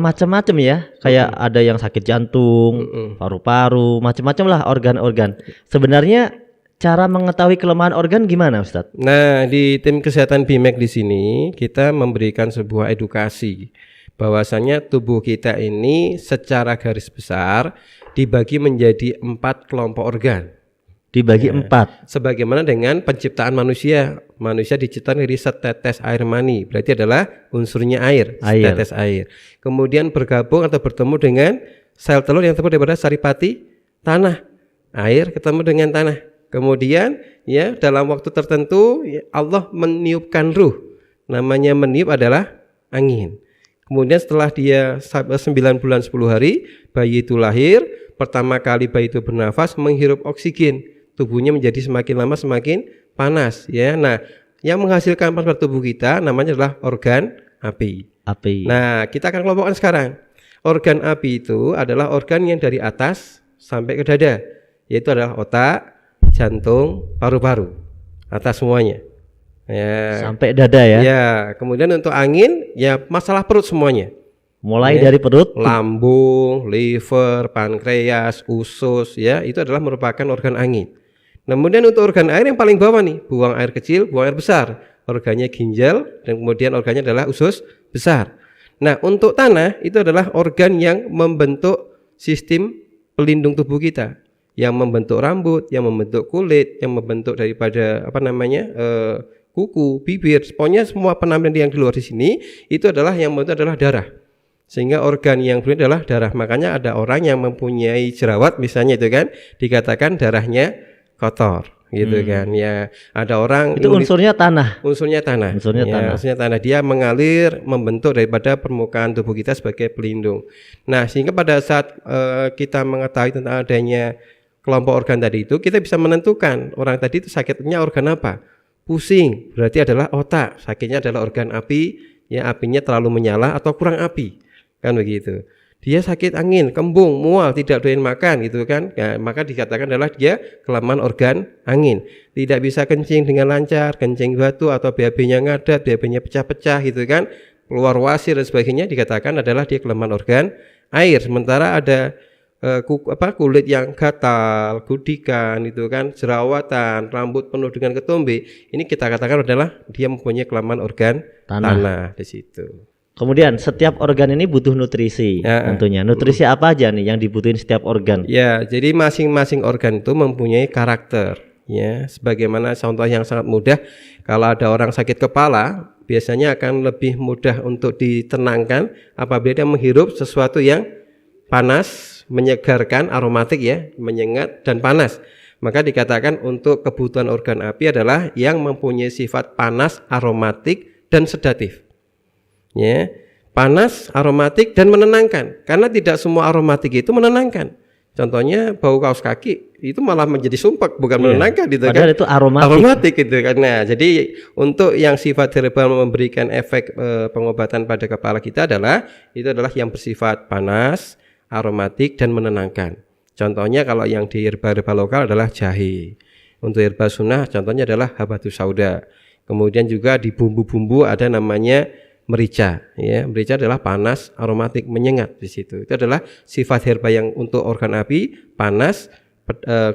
macam-macam ya. Kayak ada yang sakit jantung, paru-paru, macam-macam lah organ-organ. Sebenarnya cara mengetahui kelemahan organ gimana, Ustadz? Nah, di tim kesehatan BIMEK di sini kita memberikan sebuah edukasi bahwasanya tubuh kita ini secara garis besar dibagi menjadi 4 kelompok organ. Dibagi 4. Sebagaimana dengan penciptaan manusia. Manusia diciptakan dari setetes air mani, berarti adalah unsurnya air, setetes air. Kemudian bergabung atau bertemu dengan sel telur yang terbuat daripada saripati tanah. Air ketemu dengan tanah. Kemudian ya dalam waktu tertentu ya, Allah meniupkan ruh. Namanya meniup adalah angin. Kemudian setelah dia 9 bulan 10 hari bayi itu lahir, pertama kali bayi itu bernafas menghirup oksigen. Tubuhnya menjadi semakin lama semakin panas ya. Nah, yang menghasilkan panas pada tubuh kita namanya adalah organ api. Nah, kita akan kelompokkan sekarang. Organ api itu adalah organ yang dari atas sampai ke dada, yaitu adalah otak, jantung, paru-paru, atas semuanya. Ya. Sampai dada ya. Ya, kemudian untuk angin ya masalah perut semuanya. Mulai dari perut, lambung, liver, pankreas, usus ya, itu adalah merupakan organ angin. Kemudian untuk organ air yang paling bawah nih, buang air kecil, buang air besar. Organnya ginjal dan kemudian organnya adalah usus besar. Nah, untuk tanah itu adalah organ yang membentuk sistem pelindung tubuh kita, yang membentuk rambut, yang membentuk kulit, yang membentuk daripada kuku, bibir, pokoknya semua penampilan yang di luar di sini itu adalah yang membentuk adalah darah. Sehingga organ yang berbeda adalah darah. Makanya ada orang yang mempunyai jerawat misalnya itu kan dikatakan darahnya kotor gitu kan ya. Ada orang itu unsurnya tanah. Unsurnya tanah. Unsurnya tanah. Dia mengalir membentuk daripada permukaan tubuh kita sebagai pelindung. Nah, sehingga pada saat kita mengetahui tentang adanya kelompok organ tadi itu, kita bisa menentukan orang tadi itu sakitnya organ apa. Pusing berarti adalah otak, sakitnya adalah organ api, ya apinya terlalu menyala atau kurang api. Kan begitu. Dia sakit angin, kembung, mual, tidak doyan makan gitu kan. Ya, maka dikatakan adalah dia kelemahan organ angin. Tidak bisa kencing dengan lancar, kencing batu atau BAB-nya ngadat, BAB-nya pecah-pecah gitu kan. Keluar wasir dan sebagainya dikatakan adalah dia kelemahan organ air. Sementara ada kulit yang gatal, gudikan itu kan, jerawatan, rambut penuh dengan ketombe. Ini kita katakan adalah dia mempunyai kelemahan organ tanah di situ. Kemudian setiap organ ini butuh nutrisi tentunya. Nutrisi apa aja nih yang dibutuhin setiap organ? Ya, jadi masing-masing organ itu mempunyai karakter. Ya, sebagaimana contoh yang sangat mudah, kalau ada orang sakit kepala, biasanya akan lebih mudah untuk ditenangkan apabila dia menghirup sesuatu yang panas, menyegarkan, aromatik ya, menyengat dan panas. Maka dikatakan untuk kebutuhan organ api adalah yang mempunyai sifat panas, aromatik dan sedatif. Ya, panas, aromatik dan menenangkan. Karena tidak semua aromatik itu menenangkan. Contohnya bau kaos kaki itu malah menjadi sumpek, bukan menenangkan gitu kan. Padahal itu aromatik gitu kan. Nah, jadi untuk yang sifat herbal memberikan efek pengobatan pada kepala kita adalah yang bersifat panas, aromatik dan menenangkan. Contohnya kalau yang di herba-herba lokal adalah jahe. Untuk herba sunnah contohnya adalah habatus sauda. Kemudian juga di bumbu-bumbu ada namanya merica, ya. Merica adalah panas, aromatik, menyengat di situ. Itu adalah sifat herba yang untuk organ api, panas,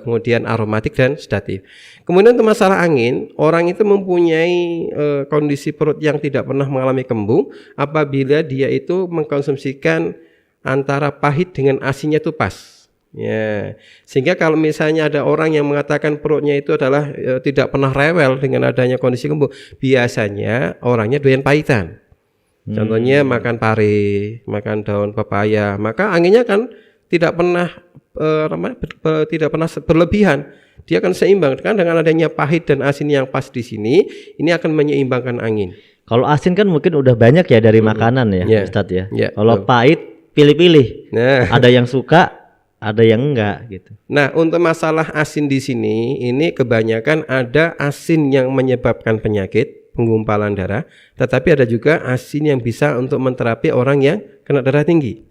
kemudian aromatik dan sedatif. Kemudian untuk masalah angin, orang itu mempunyai kondisi perut yang tidak pernah mengalami kembung apabila dia itu mengkonsumsikan antara pahit dengan asinnya itu pas. Ya, sehingga kalau misalnya ada orang yang mengatakan perutnya itu adalah tidak pernah rewel dengan adanya kondisi kembung, biasanya orangnya doyan pahitan. Contohnya makan pare, makan daun pepaya, maka anginnya kan tidak pernah berlebihan. Dia akan seimbang kan dengan adanya pahit dan asin yang pas di sini, ini akan menyeimbangkan angin. Kalau asin kan mungkin udah banyak ya dari makanan ya, Ustadz ya. Kalau pahit pilih-pilih. Nah, ada yang suka, ada yang enggak gitu. Nah, untuk masalah asin di sini, ini kebanyakan ada asin yang menyebabkan penyakit penggumpalan darah, tetapi ada juga asin yang bisa untuk menterapi orang yang kena darah tinggi.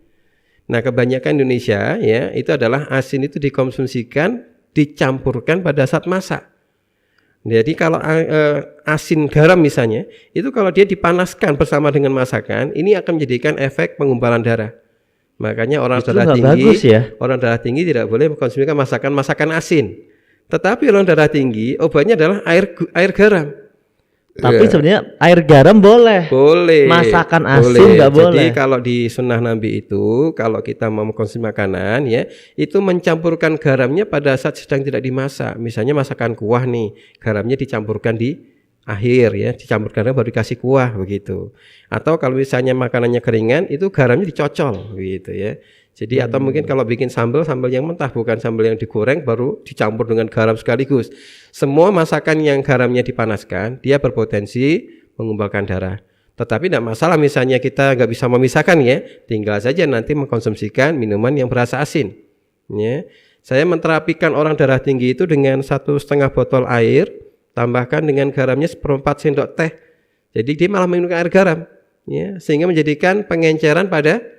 Nah, kebanyakan Indonesia ya itu adalah asin itu dikonsumsikan, dicampurkan pada saat masak. Jadi kalau asin garam misalnya, itu kalau dia dipanaskan bersama dengan masakan, ini akan menjadikan efek penggumpalan darah. Makanya orang darah tinggi, orang darah tinggi tidak boleh mengkonsumsi masakan asin. Tetapi orang darah tinggi obatnya adalah air garam. Tapi sebenarnya air garam boleh. Boleh. Masakan asin nggak boleh. Jadi kalau di sunnah Nabi itu, kalau kita mau mengkonsumsi makanan ya, itu mencampurkan garamnya pada saat sedang tidak dimasak. Misalnya masakan kuah nih, garamnya dicampurkan di akhir ya, dicampurkan baru dikasih kuah begitu. Atau kalau misalnya makanannya keringan, itu garamnya dicocol begitu ya. Jadi atau mungkin kalau bikin sambal yang mentah, bukan sambal yang digoreng baru dicampur dengan garam sekaligus. Semua masakan yang garamnya dipanaskan, dia berpotensi menggumpalkan darah. Tetapi tidak masalah misalnya kita nggak bisa memisahkan ya, tinggal saja nanti mengkonsumsikan minuman yang berasa asin. Ya. Saya menterapikan orang darah tinggi itu dengan 1,5 botol air, tambahkan dengan garamnya 1/4 sendok teh. Jadi dia malah minum air garam, ya, sehingga menjadikan pengenceran pada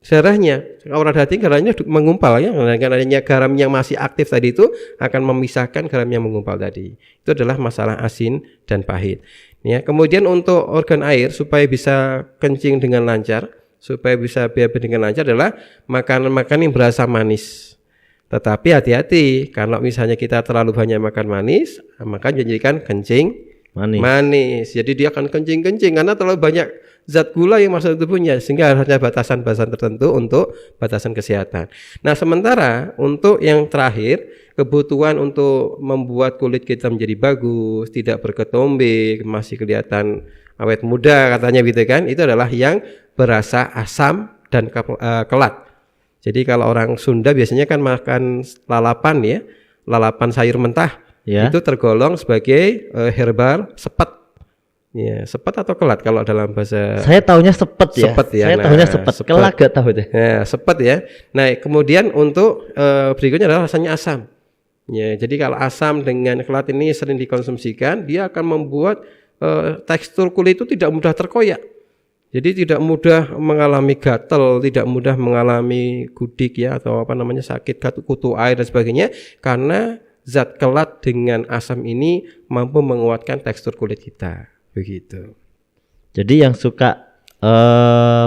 darahnya. Orang darah tinggi darahnya mengumpal ya, dengan adanya garam yang masih aktif tadi itu akan memisahkan garam yang mengumpal tadi. Itu adalah masalah asin dan pahit. Ya, kemudian untuk organ air supaya bisa kencing dengan lancar, supaya bisa BAB dengan lancar adalah makanan-makanan yang berasa manis. Tetapi hati-hati, kalau misalnya kita terlalu banyak makan manis, maka menjadikan kencing manis. Jadi dia akan kencing-kencing karena terlalu banyak zat gula yang masuk ke tubuhnya, sehingga harusnya batasan-batasan tertentu untuk batasan kesehatan. Nah, sementara untuk yang terakhir, kebutuhan untuk membuat kulit kita menjadi bagus, tidak berketombe, masih kelihatan awet muda katanya gitu kan, itu adalah yang berasa asam dan kelat. Jadi kalau orang Sunda biasanya kan makan lalapan ya, lalapan sayur mentah, ya. Itu tergolong sebagai herbal sepet. Ya, sepet atau kelat kalau dalam bahasa. Saya tahunya sepet ya. Saya tahunya sepet. Kelat gak tahu deh. Ya, sepet ya. Nah, kemudian untuk berikutnya adalah rasanya asam. Ya, jadi kalau asam dengan kelat ini sering dikonsumsikan, dia akan membuat tekstur kulit itu tidak mudah terkoyak. Jadi tidak mudah mengalami gatal, tidak mudah mengalami gudik ya, atau apa namanya sakit kutu air dan sebagainya, karena zat kelat dengan asam ini mampu menguatkan tekstur kulit kita. Begitu. Jadi yang suka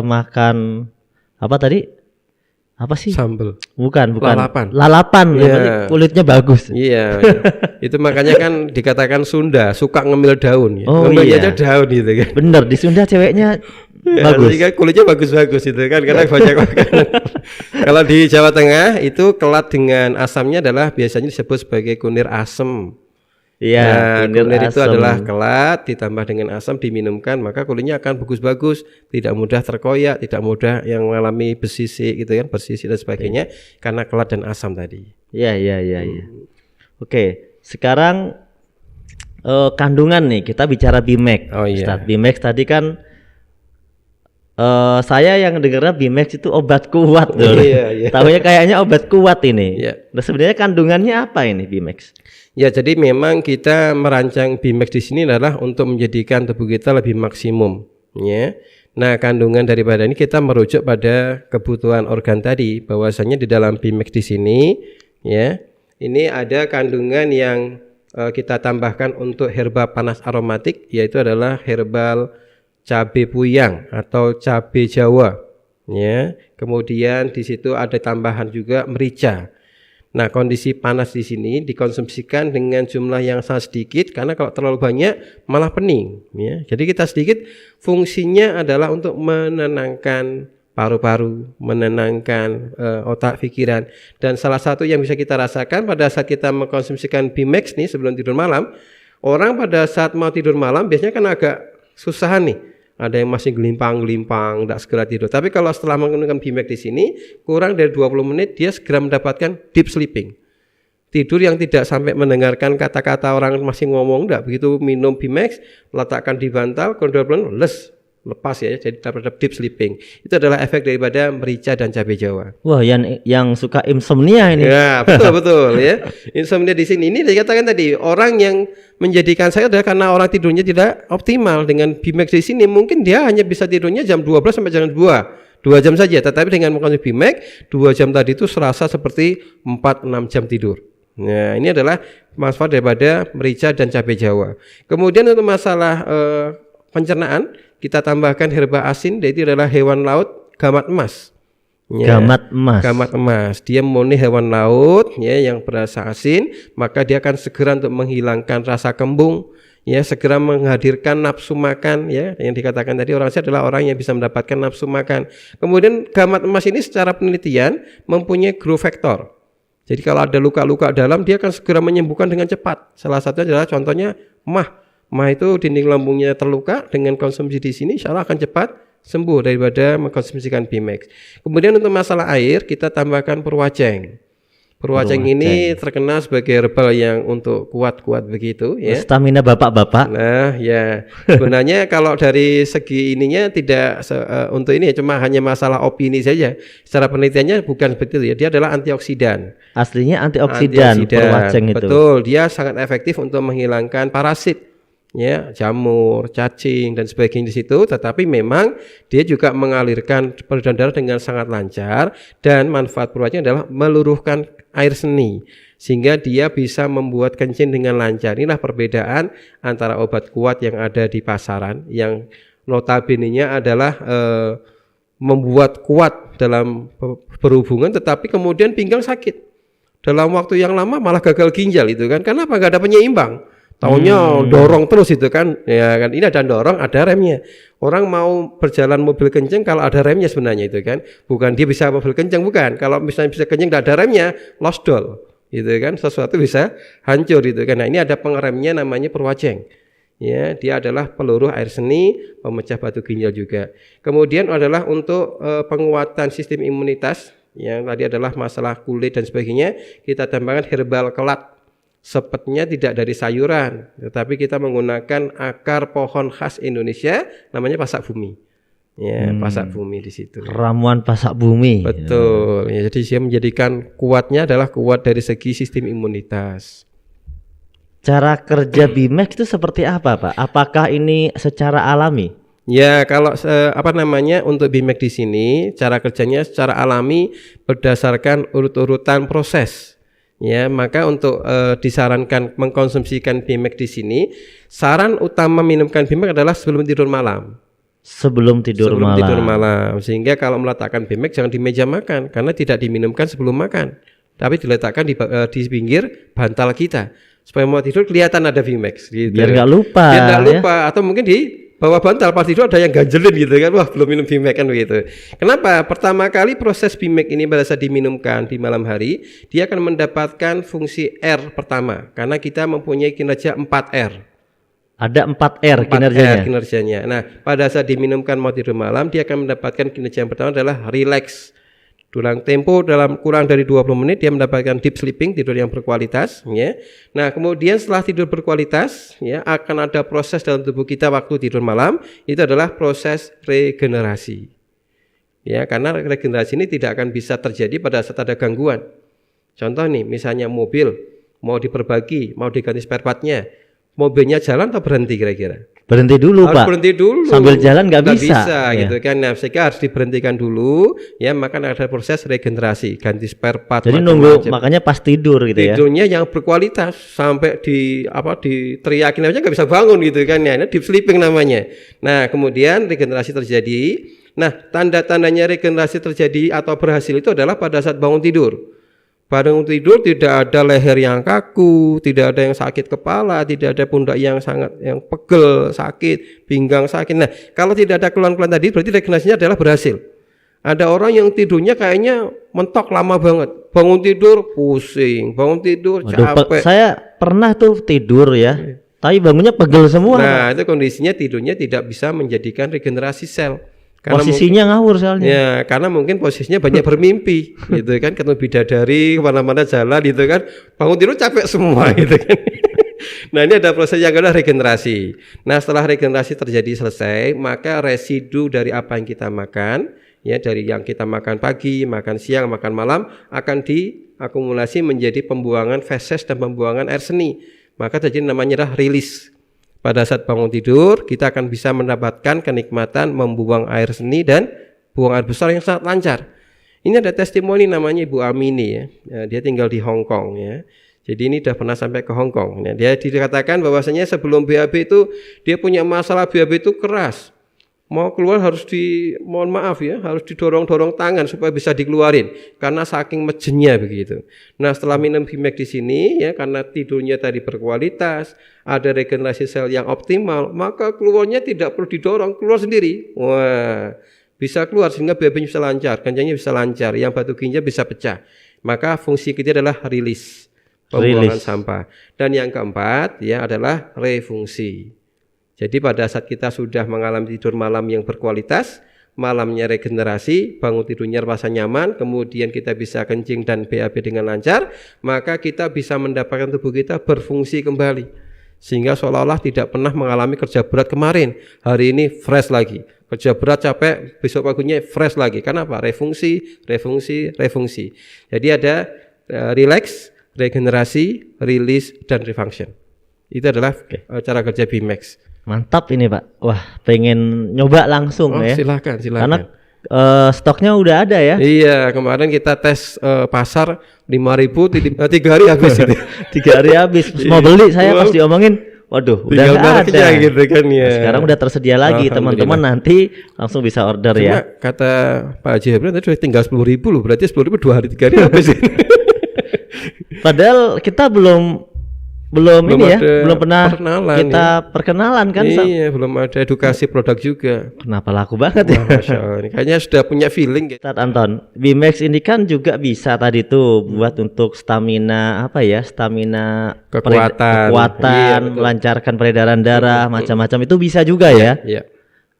makan apa tadi? Apa sih? Sambal. Bukan. Lalapan. Yeah. Kulitnya bagus. Iya. Itu makanya kan dikatakan Sunda suka ngemil daun ya. Oh, ngemilnya iya. aja daun gitu kan. Bener, di Sunda ceweknya bagus. Kan kulitnya bagus-bagus itu kan karena banyak makanan. Kalau di Jawa Tengah itu kelat dengan asamnya adalah biasanya disebut sebagai kunir asem. Iya, kunir itu adalah kelat ditambah dengan asam diminumkan, maka kulitnya akan bagus-bagus, tidak mudah terkoyak, tidak mudah yang mengalami bersisik gitu kan, bersisik dan sebagainya karena kelat dan asam tadi. Iya. Oke, sekarang kandungan nih, kita bicara Bimex. Oh iya. Ustaz, Bimex tadi kan saya yang dengarnya Bimex itu obat kuat loh. Iya. Tahunya kayaknya obat kuat ini. Iya. Nah, sebenarnya kandungannya apa ini Bimex? Ya, jadi memang kita merancang Bimex di sini adalah untuk menjadikan tubuh kita lebih maksimum, ya. Nah, kandungan daripada ini kita merujuk pada kebutuhan organ tadi, bahwasanya di dalam Bimex di sini, ya, ini ada kandungan yang kita tambahkan untuk herba panas aromatik, yaitu adalah herbal cabai puyang atau cabai Jawa, ya. Kemudian di situ ada tambahan juga merica. Nah, kondisi panas di sini dikonsumsikan dengan jumlah yang sangat sedikit karena kalau terlalu banyak malah pening, ya. Jadi kita sedikit, fungsinya adalah untuk menenangkan paru-paru, menenangkan otak pikiran. Dan salah satu yang bisa kita rasakan pada saat kita mengkonsumsikan Bimex nih sebelum tidur malam, orang pada saat mau tidur malam biasanya kan agak susahan nih. Ada yang masih gelimpang-gelimpang, tidak segera tidur. Tapi kalau setelah menggunakan Bimex di sini, kurang dari 20 menit dia segera mendapatkan deep sleeping. Tidur yang tidak sampai mendengarkan kata-kata orang masih ngomong, tidak. Begitu minum Bimex, letakkan di bantal, kemudian lepas ya, jadi dapat deep sleeping. Itu adalah efek daripada merica dan cabai Jawa. Wah, yang suka insomnia ini. Ya, betul ya. Insomnia di sini ini dikatakan tadi, orang yang menjadikan saya adalah karena orang tidurnya tidak optimal. Dengan Bimex di sini mungkin dia hanya bisa tidurnya jam 12 sampai jam 2 jam saja. Tetapi dengan mengkonsumsi Bimex 2 jam tadi itu serasa seperti 4-6 jam tidur. Nah, ini adalah manfaat daripada merica dan cabai Jawa. Kemudian untuk masalah pencernaan, kita tambahkan herba asin, yaitu adalah hewan laut gamat emas. Ya, Gamat emas. gamat emas. Dia murni hewan laut ya yang berasa asin, maka dia akan segera untuk menghilangkan rasa kembung, ya, segera menghadirkan nafsu makan, ya. Yang dikatakan tadi orang sehat adalah orang yang bisa mendapatkan nafsu makan. Kemudian gamat emas ini secara penelitian mempunyai growth factor. Jadi kalau ada luka-luka dalam, dia akan segera menyembuhkan dengan cepat. Salah satunya adalah contohnya mah. Mah itu dinding lambungnya terluka, dengan konsumsi di sini insya Allah akan cepat sembuh daripada mengkonsumsikan Bimex. Kemudian untuk masalah air, kita tambahkan perwajeng. Perwajeng ini terkenal sebagai herbal yang untuk kuat-kuat begitu, ya. Stamina bapak-bapak. Nah, ya. Sebenarnya kalau dari segi ininya tidak untuk ini ya, cuma hanya masalah opini saja. Secara penelitiannya bukan seperti itu ya. Dia adalah antioksidan. Aslinya antioksidan. Perwajeng itu. Betul, dia sangat efektif untuk menghilangkan parasit. Ya, jamur, cacing dan sebagainya di situ, tetapi memang dia juga mengalirkan peredaran darah dengan sangat lancar, dan manfaat perwajeng adalah meluruhkan air seni sehingga dia bisa membuat kencing dengan lancar. Inilah perbedaan antara obat kuat yang ada di pasaran yang notabene-nya adalah membuat kuat dalam berhubungan, tetapi kemudian pinggang sakit. Dalam waktu yang lama malah gagal ginjal itu kan. Kenapa? Enggak ada penyeimbang. Taunya dorong terus itu kan, ya kan. Ini ada dorong, ada remnya. Orang mau berjalan mobil kenceng kalau ada remnya sebenarnya itu kan. Bukan dia bisa mobil kenceng, bukan. Kalau misalnya bisa kenceng tidak ada remnya, lost doll, gitu kan. Sesuatu bisa hancur itu kan. Nah, ini ada pengeremnya namanya perwajeng. Ya, dia adalah peluruh air seni, pemecah batu ginjal juga. Kemudian adalah untuk penguatan sistem imunitas, yang tadi adalah masalah kulit dan sebagainya. Kita tambahkan herbal kelat. Sepetnya tidak dari sayuran, tetapi kita menggunakan akar pohon khas Indonesia, namanya pasak bumi. Ya, pasak bumi di situ. Ramuan pasak bumi. Betul. Ya, jadi dia menjadikan kuatnya adalah kuat dari segi sistem imunitas. Cara kerja Bimex itu seperti apa, Pak? Apakah ini secara alami? Ya, kalau untuk Bimex di sini cara kerjanya secara alami berdasarkan urut-urutan proses. Ya, maka untuk disarankan mengkonsumsikan Bimex di sini, saran utama minumkan Bimex adalah sebelum tidur malam. Sebelum tidur malam. Sehingga kalau meletakkan Bimex jangan di meja makan, karena tidak diminumkan sebelum makan, tapi diletakkan di pinggir bantal kita, supaya mau tidur kelihatan ada Bimex. Gitu. Biar nggak lupa. Ya? Atau mungkin di bawah bantal pas tidur ada yang ganjelin gitu kan, wah belum minum Bimex kan begitu. Kenapa? Pertama kali proses Bimex ini pada saat diminumkan di malam hari, dia akan mendapatkan fungsi R pertama, karena kita mempunyai kinerja 4R. Ada 4R kinerjanya. Nah, pada saat diminumkan mau tidur malam, dia akan mendapatkan kinerja yang pertama adalah relax. Dalam tempo dalam kurang dari 20 menit dia mendapatkan deep sleeping, tidur yang berkualitas, ya. Nah, kemudian setelah tidur berkualitas, ya, akan ada proses dalam tubuh kita waktu tidur malam, itu adalah proses regenerasi. Ya, karena regenerasi ini tidak akan bisa terjadi pada saat ada gangguan. Contoh nih, misalnya mobil mau diperbaiki, mau diganti spare part-nya. Mobilnya jalan atau berhenti kira-kira? Berhenti dulu, harus Pak. Berhenti dulu. Sambil jalan nggak bisa ya. Gitu kan. Nah, sehingga harus diberhentikan dulu, ya, maka ada proses regenerasi, ganti spare part. Jadi nunggu, makanya pas tidur gitu ya. Tidurnya yang berkualitas sampai diteriakin aja nggak bisa bangun gitu kan ya. Ini deep sleeping namanya. Nah, kemudian regenerasi terjadi. Nah, tanda-tandanya regenerasi terjadi atau berhasil itu adalah pada saat bangun tidur. Bangun tidur tidak ada leher yang kaku, tidak ada yang sakit kepala, tidak ada pundak yang pegel, sakit, pinggang sakit. Nah, kalau tidak ada keluhan-keluhan tadi, berarti regenerasinya adalah berhasil. Ada orang yang tidurnya kayaknya mentok lama banget. Bangun tidur pusing, bangun tidur capek. Saya pernah tuh tidur ya, tapi bangunnya pegel semua. Nah, itu kondisinya tidurnya tidak bisa menjadikan regenerasi sel. Karena posisinya ngawur soalnya. Ya, karena mungkin posisinya banyak bermimpi, gitu kan, ketemu bidadari, kemana-mana jalan, gitu kan, bangun tidur capek semua, gitu kan. Nah, ini ada proses yang adalah regenerasi. Nah, setelah regenerasi terjadi selesai, maka residu dari apa yang kita makan, ya, dari yang kita makan pagi, makan siang, makan malam, akan diakumulasi menjadi pembuangan feses dan pembuangan air seni. Maka terjadi namanya adalah rilis. Pada saat bangun tidur, kita akan bisa mendapatkan kenikmatan membuang air seni dan buang air besar yang sangat lancar. Ini ada testimoni namanya Ibu Amini ya. Dia tinggal di Hong Kong ya. Jadi ini sudah pernah sampai ke Hong Kong. Nah, dia dikatakan bahwasanya sebelum BAB itu dia punya masalah BAB itu keras. Mau keluar harus mohon maaf ya, harus didorong-dorong tangan supaya bisa dikeluarin karena saking mejennya begitu. Nah, setelah minum Bimek di sini ya, karena tidurnya tadi berkualitas, ada regenerasi sel yang optimal, maka keluarnya tidak perlu didorong, keluar sendiri. Wah, bisa keluar sehingga BAB-nya bisa lancar, kencangnya bisa lancar, yang batu ginjal bisa pecah. Maka fungsi ketiga adalah rilis, pembuangan sampah. Dan yang keempat ya adalah refungsi. Jadi pada saat kita sudah mengalami tidur malam yang berkualitas, malamnya regenerasi, bangun tidurnya rasa nyaman, kemudian kita bisa kencing dan BAB dengan lancar, maka kita bisa mendapatkan tubuh kita berfungsi kembali. Sehingga seolah-olah tidak pernah mengalami kerja berat kemarin, hari ini fresh lagi. Kerja berat capek, besok paginya fresh lagi. Kenapa? Refungsi. Jadi ada relax, regenerasi, rilis, dan refunction. Itu adalah cara kerja Bimex. Mantap ini Pak. Wah, pengen nyoba langsung ya. Silakan. Karena stoknya udah ada ya. Iya, kemarin kita tes pasar 5.000 3 hari habis itu. 3 hari habis. Mau beli saya pas diomongin, waduh, udah nggak ada. Gitu kan ya. Nah, sekarang udah tersedia lagi, teman-teman nanti langsung bisa order. Cuma, ya. Kata Pak Haji Hebron tadi tinggal 10.000 loh, berarti 10.000 2 hari 3 hari habis. Padahal kita belum pernah kita perkenalan kan. Iya, belum ada edukasi produk juga. Kenapa laku banget ya? Masya Allah, ini kayaknya sudah punya feeling gitu. Ustaz Anton, Bimex ini kan juga bisa tadi tuh buat untuk stamina kekuatan, iya, melancarkan peredaran darah, macam-macam itu bisa juga ya. Iya.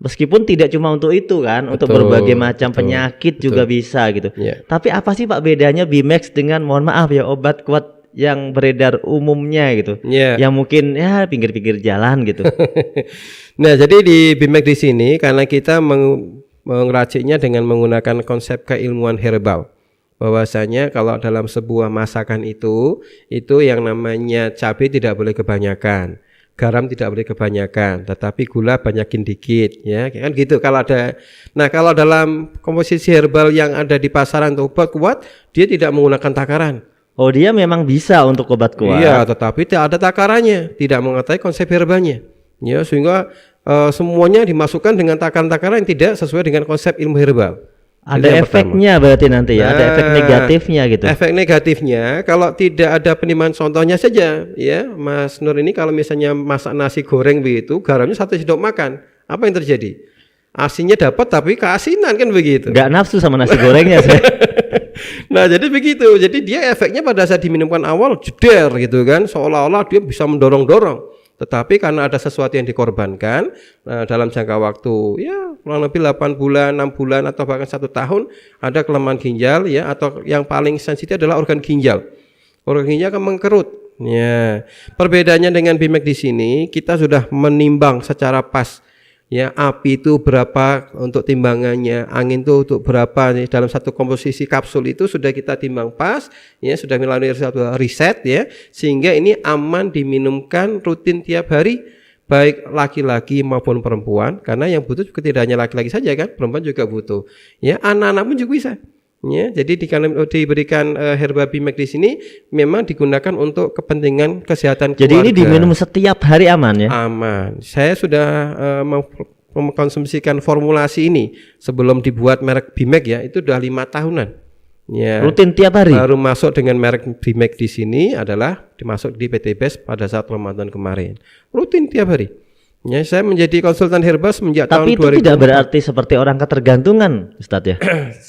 Meskipun tidak cuma untuk itu kan, untuk berbagai macam penyakit juga bisa gitu. Iya. Tapi apa sih Pak bedanya Bimex dengan mohon maaf ya obat kuat yang beredar umumnya gitu, yang mungkin ya pinggir-pinggir jalan gitu. Nah, jadi di Bimek di sini karena kita mengraciknya dengan menggunakan konsep keilmuan herbal, bahwasanya kalau dalam sebuah masakan itu yang namanya cabai tidak boleh kebanyakan, garam tidak boleh kebanyakan, tetapi gula banyakin dikit, ya kan gitu. Kalau dalam komposisi herbal yang ada di pasaran untuk obat kuat, dia tidak menggunakan takaran. Oh, dia memang bisa untuk obat kuat. Iya, tetapi tidak ada takarannya, tidak mengetahui konsep herbalnya. Ya, sehingga semuanya dimasukkan dengan takaran-takaran yang tidak sesuai dengan konsep ilmu herbal. Ada efeknya berarti nanti ya, ada efek negatifnya gitu. Efek negatifnya kalau tidak ada penimbangan, contohnya saja ya, Mas Nur ini kalau misalnya masak nasi goreng begitu, garamnya 1 sendok makan, apa yang terjadi? Asinnya dapat tapi keasinan kan begitu. Nggak nafsu sama nasi gorengnya saya. Nah, jadi begitu. Jadi dia efeknya pada saat diminumkan awal jeder gitu kan, seolah-olah dia bisa mendorong-dorong. Tetapi karena ada sesuatu yang dikorbankan dalam jangka waktu ya kurang lebih 8 bulan, 6 bulan atau bahkan 1 tahun, ada kelemahan ginjal ya, atau yang paling sensitif adalah organ ginjal. Organ ginjal akan mengkerut. Ya. Perbedaannya dengan Bimek di sini, kita sudah menimbang secara pas. Ya, api itu berapa untuk timbangannya, angin itu untuk berapa nih, dalam satu komposisi kapsul itu sudah kita timbang pas, ya sudah melalui satu riset ya, sehingga ini aman diminumkan rutin tiap hari, baik laki-laki maupun perempuan, karena yang butuh juga tidak hanya laki-laki saja kan, perempuan juga butuh. Ya, anak-anak pun juga bisa. Ya, jadi diberikan herba Bimek di sini memang digunakan untuk kepentingan kesehatan keluarga. Jadi ini diminum setiap hari aman ya? Aman. Saya sudah mengkonsumsikan formulasi ini sebelum dibuat merek Bimek ya, itu sudah 5 tahunan. Ya. Rutin tiap hari. Baru masuk dengan merek Bimek di sini adalah dimasuk di PT BES pada saat Ramadan kemarin. Rutin tiap hari. Ya, saya menjadi konsultan herbal semenjak tahun 2000. Tapi itu tidak berarti seperti orang ketergantungan, Ustadz ya.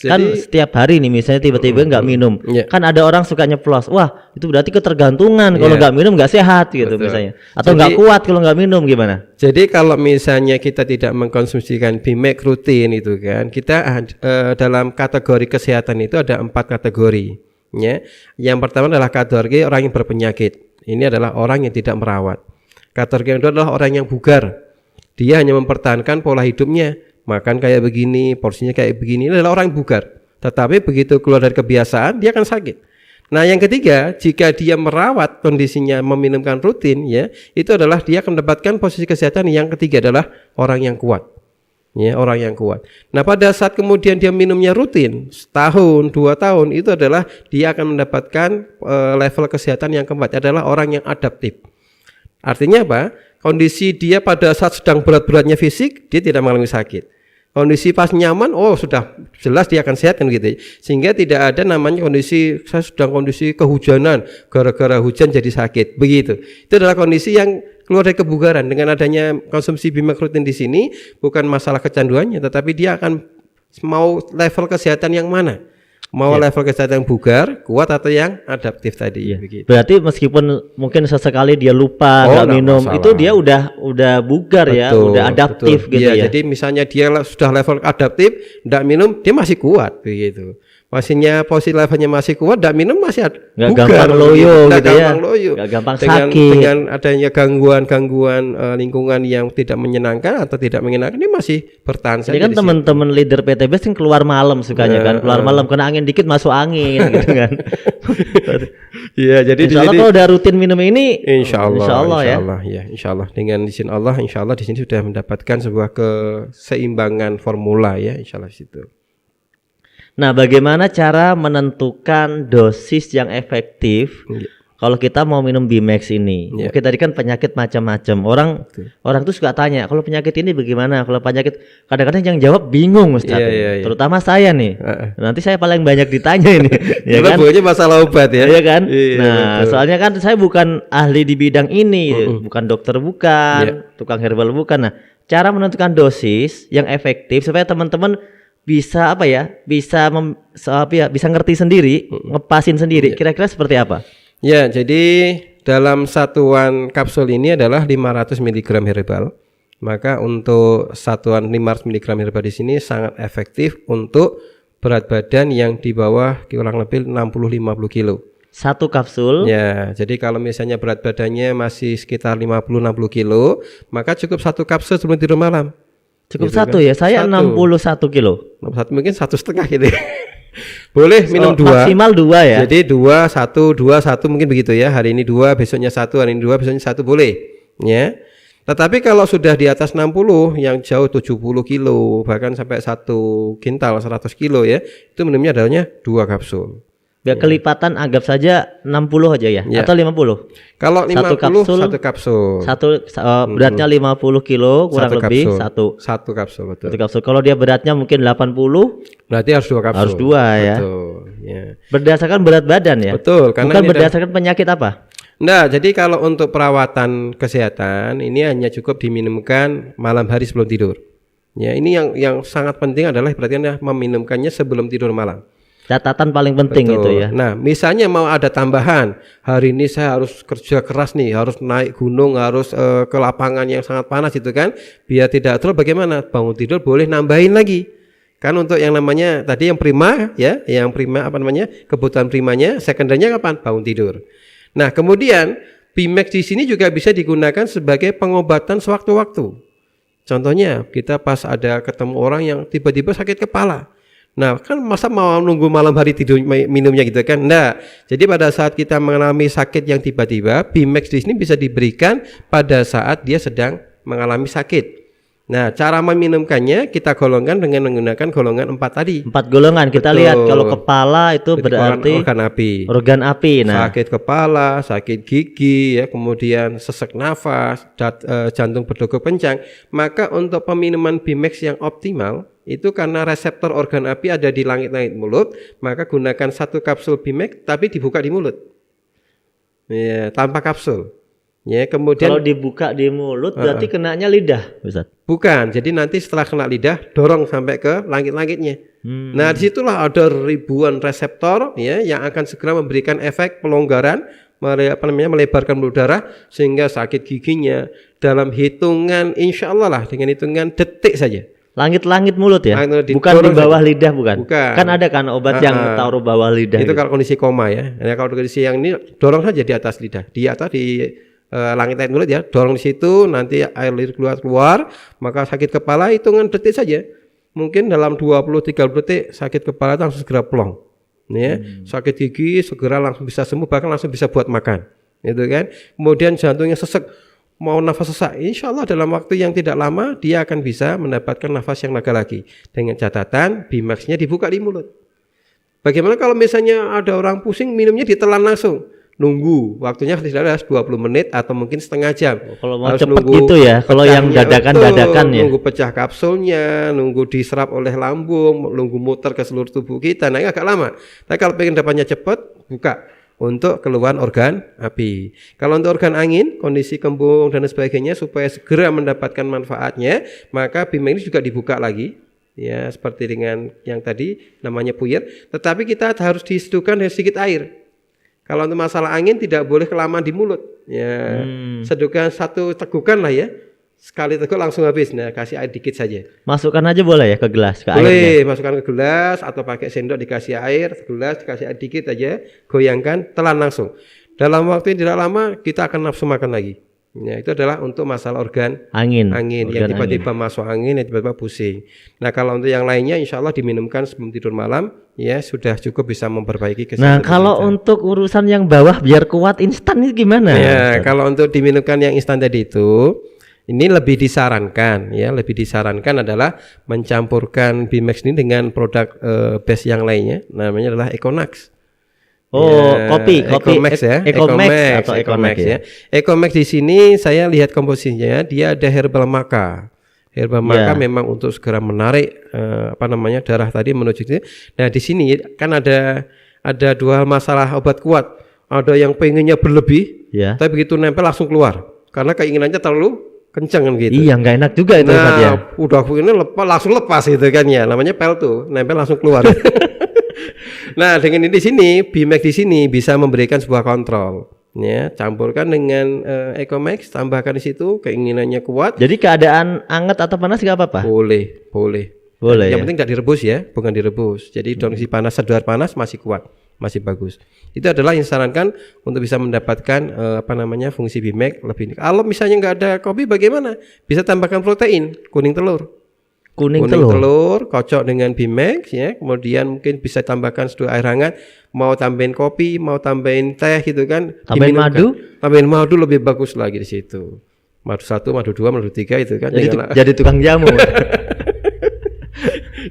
Kan setiap hari nih misalnya tiba-tiba nggak minum. Kan ada orang suka nyeplos. Wah, itu berarti ketergantungan. Kalau nggak minum nggak sehat gitu. Betul. Misalnya. Atau nggak kuat kalau nggak minum gimana? Jadi kalau misalnya kita tidak mengkonsumsikan Bimek rutin itu kan, kita dalam kategori kesehatan itu ada 4 kategori. Ya. Yang pertama adalah kategori orang yang berpenyakit. Ini adalah orang yang tidak merawat. Kategori yang kedua adalah orang yang bugar. Dia hanya mempertahankan pola hidupnya, makan kayak begini, porsinya kayak begini. Ini adalah orang yang bugar. Tetapi begitu keluar dari kebiasaan, dia akan sakit. Nah, yang ketiga, jika dia merawat kondisinya, meminumkan rutin, ya, itu adalah dia akan mendapatkan posisi kesehatan yang ketiga adalah orang yang kuat. Ya, orang yang kuat. Nah, pada saat kemudian dia minumnya rutin, setahun, 2 tahun, itu adalah dia akan mendapatkan level kesehatan yang keempat, adalah orang yang adaptif. Artinya apa? Kondisi dia pada saat sedang berat-beratnya fisik, dia tidak mengalami sakit. Kondisi pas nyaman, sudah jelas dia akan sehat kan gitu. Sehingga tidak ada namanya kondisi saya sedang kondisi kehujanan, gara-gara hujan jadi sakit. Begitu. Itu adalah kondisi yang keluar dari kebugaran. Dengan adanya konsumsi BMAX rutin di sini bukan masalah kecanduannya, tetapi dia akan mau level kesehatan yang mana? Mau level kesehatan yang bugar, kuat atau yang adaptif tadi. Begitu. Berarti meskipun mungkin sesekali dia lupa nggak minum, masalah. Itu dia udah bugar, betul, ya, udah adaptif gitu ya. Jadi misalnya dia sudah level adaptif, nggak minum, dia masih kuat begitu. Posisi levelnya masih kuat, nggak minum masih nggak gampang loyo gitu ya, nggak gampang sakit. Dengan adanya gangguan lingkungan yang tidak menyenangkan atau tidak menyenangkan, ini masih bertahan saja. Jadi kan teman-teman leader PTBS kan keluar malam sukanya kan, keluar malam kena angin dikit masuk angin gitu kan. Iya, jadi insya Allah kalau udah rutin minum ini, insya Allah ya. Insya Allah dengan izin Allah, insya Allah di sini sudah mendapatkan sebuah keseimbangan formula ya, insya Allah situ. Nah, bagaimana cara menentukan dosis yang efektif kalau kita mau minum BMAX ini? Oke, tadi kan penyakit macam-macam. Orang tuh suka tanya, kalau penyakit ini bagaimana? Kalau penyakit, kadang-kadang yang jawab bingung, Ustaz. Terutama saya nih. Nanti saya paling banyak ditanya ini. Ya kan? Bukannya masalah obat ya. Iya kan? Nah, betul. Soalnya kan saya bukan ahli di bidang ini, bukan dokter bukan, tukang herbal bukan. Nah, cara menentukan dosis yang efektif supaya teman-teman bisa bisa ngerti sendiri, ngepasin sendiri. Kira-kira seperti apa? Ya, jadi dalam satuan kapsul ini adalah 500 mg herbal. Maka untuk satuan 500 mg herbal di sini sangat efektif untuk berat badan yang di bawah kurang lebih 60-50 kilo. Satu kapsul. Ya, jadi kalau misalnya berat badannya masih sekitar 50-60 kilo, maka cukup satu kapsul sebelum tidur malam. Cukup gitu satu kan? Ya, saya 61 kilo. 61 mungkin 1,5 gitu. Boleh minum 2. Maksimal 2 ya. Jadi 2, 1 mungkin begitu ya. Hari ini 2, besoknya 1, hari ini 2, besoknya 1 boleh. Ya. Tetapi kalau sudah di atas 60 yang jauh 70 kilo bahkan sampai 1 kintal 100 kilo ya, itu minumnya adanya 2 kapsul. Ya, kelipatan anggap saja 60 aja ya, atau 50. Kalau 50 satu kapsul. Beratnya 50 kilo kurang lebih satu kapsul betul. Satu kapsul. Kalau dia beratnya mungkin 80, berarti harus 2 kapsul. Harus 2 ya. Betul, ya. Berdasarkan berat badan ya. Betul, karena bukan berdasarkan penyakit apa? Nah, jadi kalau untuk perawatan kesehatan ini hanya cukup diminumkan malam hari sebelum tidur. Ya, ini yang sangat penting adalah berarti Anda meminumkannya sebelum tidur malam. Catatan paling penting. Betul. Itu ya. Nah, misalnya mau ada tambahan, hari ini saya harus kerja keras nih, harus naik gunung, harus ke lapangan yang sangat panas itu kan, biar tidak terus bagaimana? Bangun tidur boleh nambahin lagi. Kan untuk yang namanya tadi yang prima ya, yang prima kebutuhan primanya, sekundernya kapan? Bangun tidur. Nah, kemudian BMAX di sini juga bisa digunakan sebagai pengobatan sewaktu-waktu. Contohnya, kita pas ada ketemu orang yang tiba-tiba sakit kepala. Nah, kan masa mau nunggu malam hari tidur minumnya gitu kan? Enggak. Jadi pada saat kita mengalami sakit yang tiba-tiba, BMAX di sini bisa diberikan pada saat dia sedang mengalami sakit. Nah, cara meminumkannya kita golongkan dengan menggunakan golongan 4 tadi. 4 golongan. Kita lihat kalau kepala itu berarti organ api. Nah, sakit kepala, sakit gigi ya, kemudian sesak nafas, jantung berdegup kencang. Maka untuk peminuman BMAX yang optimal itu karena reseptor organ api ada di langit-langit mulut, maka gunakan 1 kapsul BMAX tapi dibuka di mulut. Ya, tanpa kapsul. Ya, kemudian kalau dibuka di mulut berarti kenanya lidah, Ustaz. Bukan, jadi nanti setelah kena lidah dorong sampai ke langit-langitnya. Nah, disitulah ada ribuan reseptor ya yang akan segera memberikan efek pelonggaran, melebarkan pembuluh darah sehingga sakit giginya dalam hitungan insya Allah lah, dengan hitungan detik saja. Langit-langit mulut ya, bukan di bawah lidah, bukan. Kan ada kan obat yang taruh bawah lidah. Itu gitu. Kalau kondisi koma ya. Nah, kalau kondisi yang ini dorong saja di atas lidah, di atas di langit-langit mulut ya, dorong di situ, nanti air liur keluar, maka sakit kepala hitungan detik saja. Mungkin dalam 20-30 detik sakit kepala itu langsung segera plong. Ya, sakit gigi segera langsung bisa sembuh, bahkan langsung bisa buat makan. Gitu kan. Kemudian jantungnya sesek, mau nafas sesak, insya Allah dalam waktu yang tidak lama dia akan bisa mendapatkan nafas yang lega lagi. Dengan catatan Bimax-nya dibuka di mulut. Bagaimana kalau misalnya ada orang pusing minumnya ditelan langsung? Nunggu, waktunya tidak ada 20 menit atau mungkin setengah jam. Kalau mau cepet gitu ya, kalau yang dadakan ya. Nunggu pecah kapsulnya, nunggu diserap oleh lambung, nunggu muter ke seluruh tubuh kita, nah ini agak lama. Tapi kalau pengen dapatnya cepat, buka untuk keluhan organ api. Kalau untuk organ angin, kondisi kembung dan sebagainya supaya segera mendapatkan manfaatnya, maka Bimax ini juga dibuka lagi. Ya, seperti dengan yang tadi namanya puyer, tetapi kita harus diseduhkan dengan sedikit air. Kalau untuk masalah angin tidak boleh kelamaan di mulut. Ya, seduhkan satu tegukan lah ya. Sekali teguk langsung habis. Nah, kasih air dikit saja. Masukkan aja boleh ya ke gelas, ke boleh, airnya. masukkan ke gelas atau pakai sendok dikasih air, gelas dikasih air dikit aja, goyangkan, telan langsung. Dalam waktu yang tidak lama kita akan nafsu makan lagi. Ya, itu adalah untuk masalah organ angin yang tiba-tiba masuk angin, yang tiba-tiba pusing. Nah, kalau untuk yang lainnya insya Allah diminumkan sebelum tidur malam, ya sudah cukup bisa memperbaiki kesehatan. Nah, kalau untuk urusan yang bawah biar kuat instan itu gimana? Ya, kalau untuk diminumkan yang instan tadi itu, ini lebih disarankan adalah mencampurkan Bimax ini dengan produk base yang lainnya, namanya adalah Econax. Oh, ya, kopi Ecomax ya, Ecomax ya. Ecomax di sini saya lihat komposisinya, dia ada herbal maca. Herbal maca memang untuk segera menarik darah tadi menuju itu. Nah, di sini kan ada dua masalah obat kuat. Ada yang pengennya berlebih, tapi begitu nempel langsung keluar karena keinginannya terlalu kencang kan gitu. Iya, nggak enak juga itu ya. Udah ini langsung lepas itu kan ya. Namanya pel tuh, nempel langsung keluar. Nah, dengan ini di sini Bimax di sini bisa memberikan sebuah kontrol. Ya, campurkan dengan Ecomax, tambahkan di situ keinginannya kuat. Jadi keadaan anget atau panas nggak apa-apa? Boleh. Yang penting tidak direbus ya, bukan direbus. Jadi kondisi panas, seduar panas masih kuat, masih bagus. Itu adalah yang disarankan untuk bisa mendapatkan fungsi Bimax lebih. Kalau misalnya nggak ada kopi bagaimana? Bisa tambahkan protein, kuning telur. Kuning telur kocok dengan Bimax ya, kemudian mungkin bisa tambahkan seduh air hangat, mau tambahin kopi, mau tambahin teh gitu kan, tambahin madu lebih bagus lagi di situ. Madu 1, madu 2, madu 3 itu kan. Jadi tukang jamu.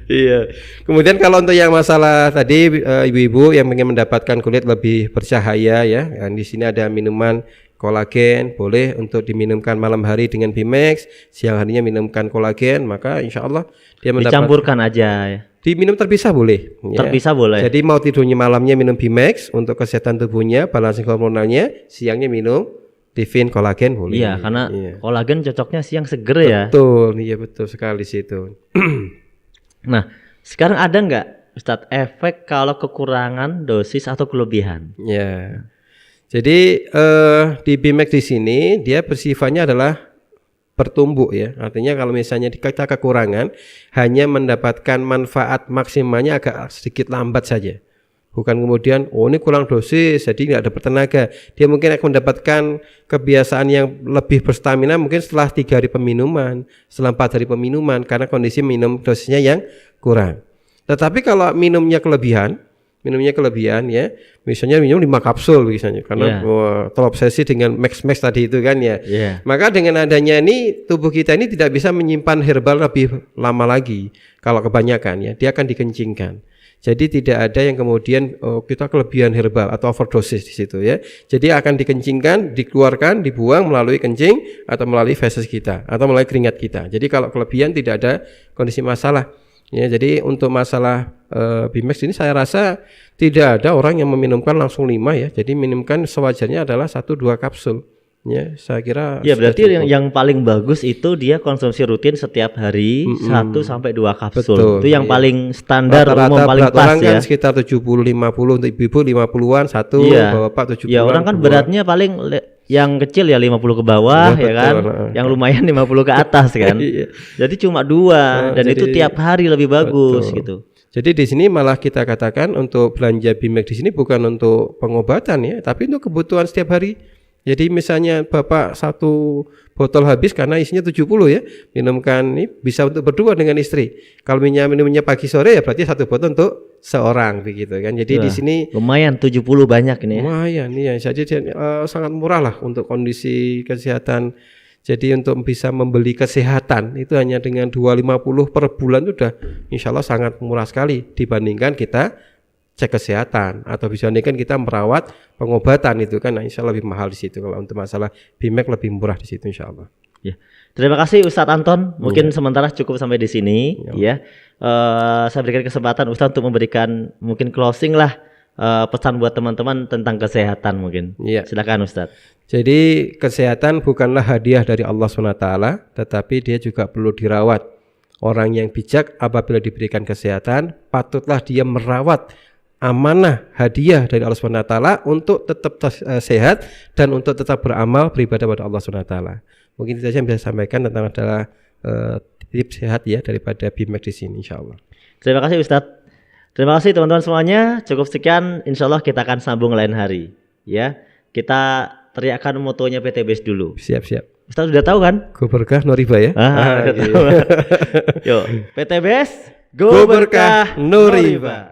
Iya. Kemudian kalau untuk yang masalah tadi ibu-ibu yang ingin mendapatkan kulit lebih bercahaya ya, di sini ada minuman kolagen, boleh untuk diminumkan malam hari dengan Bimax, siang harinya minumkan kolagen, maka insya Allah dia dicampurkan aja ya. Diminum terpisah boleh. Terpisah boleh. Jadi mau tidurnya malamnya minum Bimax untuk kesehatan tubuhnya, balancing hormonalnya, siangnya minum Divin kolagen boleh. Iya, karena kolagen cocoknya siang seger ya. Betul, iya betul sekali situ. Nah, sekarang ada nggak Ustadz efek kalau kekurangan dosis atau kelebihan? Ya. Jadi di Bimax di sini dia bersifatnya adalah bertumbuk ya. Artinya kalau misalnya kita kekurangan hanya mendapatkan manfaat maksimalnya agak sedikit lambat saja. Bukan kemudian ini kurang dosis jadi nggak dapat tenaga. Dia mungkin akan mendapatkan kebiasaan yang lebih berstamina mungkin setelah 3 hari peminuman, setelah 4 hari peminuman karena kondisi minum dosisnya yang kurang. Tetapi kalau minumnya kelebihan ya, misalnya minum 5 kapsul misalnya karena terobsesi dengan max tadi itu kan ya. Maka dengan adanya ini tubuh kita ini tidak bisa menyimpan herbal lebih lama lagi. Kalau kebanyakan ya, dia akan dikencingkan. Jadi tidak ada yang kemudian kita kelebihan herbal atau overdosis di situ ya. Jadi akan dikencingkan, dikeluarkan, dibuang melalui kencing atau melalui feses kita atau melalui keringat kita. Jadi kalau kelebihan tidak ada kondisi masalah. Ya, jadi untuk masalah Bimax ini saya rasa tidak ada orang yang meminumkan langsung 5 ya. Jadi minumkan sewajarnya adalah 1-2 kapsul. Ya, saya kira. Ya berarti yang paling bagus itu dia konsumsi rutin setiap hari 1-2 kapsul. Betul, itu yang paling standar umum paling pas orang ya. Kan sekitar 70-50 untuk ibu-ibu 50-an satu, bapak 70-an. Ya orang kan beratnya paling yang kecil ya 50 ke bawah ya kan. Yang lumayan 50 ke atas kan. Jadi cuma 2 dan itu tiap hari lebih bagus gitu. Jadi di sini malah kita katakan untuk belanja Bimax di sini bukan untuk pengobatan ya, tapi untuk kebutuhan setiap hari. Jadi misalnya Bapak satu botol habis karena isinya 70 ya, minumkan ini bisa untuk berdua dengan istri. Kalau minumnya pagi sore ya berarti satu botol untuk seorang begitu kan. Jadi di sini lumayan 70 banyak ini ya. Lumayan iya, jadi sangat murah lah untuk kondisi kesehatan. Jadi untuk bisa membeli kesehatan itu hanya dengan 250 per bulan itu sudah insya Allah sangat murah sekali dibandingkan kita cek kesehatan atau dibandingkan kita merawat pengobatan itu kan, nah insya Allah lebih mahal di situ. Kalau untuk masalah BMEC lebih murah di situ insya Allah. Ya. Terima kasih Ustadz Anton. Mungkin sementara cukup sampai di sini ya. Saya berikan kesempatan Ustadz untuk memberikan mungkin closing lah, pesan buat teman-teman tentang kesehatan mungkin. Silakan Ustadz. Jadi kesehatan bukanlah hadiah dari Allah SWT, tetapi dia juga perlu dirawat. Orang yang bijak apabila diberikan kesehatan, patutlah dia merawat amanah hadiah dari Allah SWT untuk tetap sehat dan untuk tetap beramal beribadah pada Allah SWT. Mungkin itu saja yang bisa saya sampaikan tentang adalah tips sehat ya daripada BMEC di sini insya Allah. Terima kasih Ustadz. Terima kasih teman-teman semuanya. Cukup sekian, insya Allah kita akan sambung lain hari. Ya, kita teriakkan motonya PT BES dulu. Siap. Ustadz sudah tahu kan? Go berkah no riba ya. Yuk, PT BES Go berkah no riba.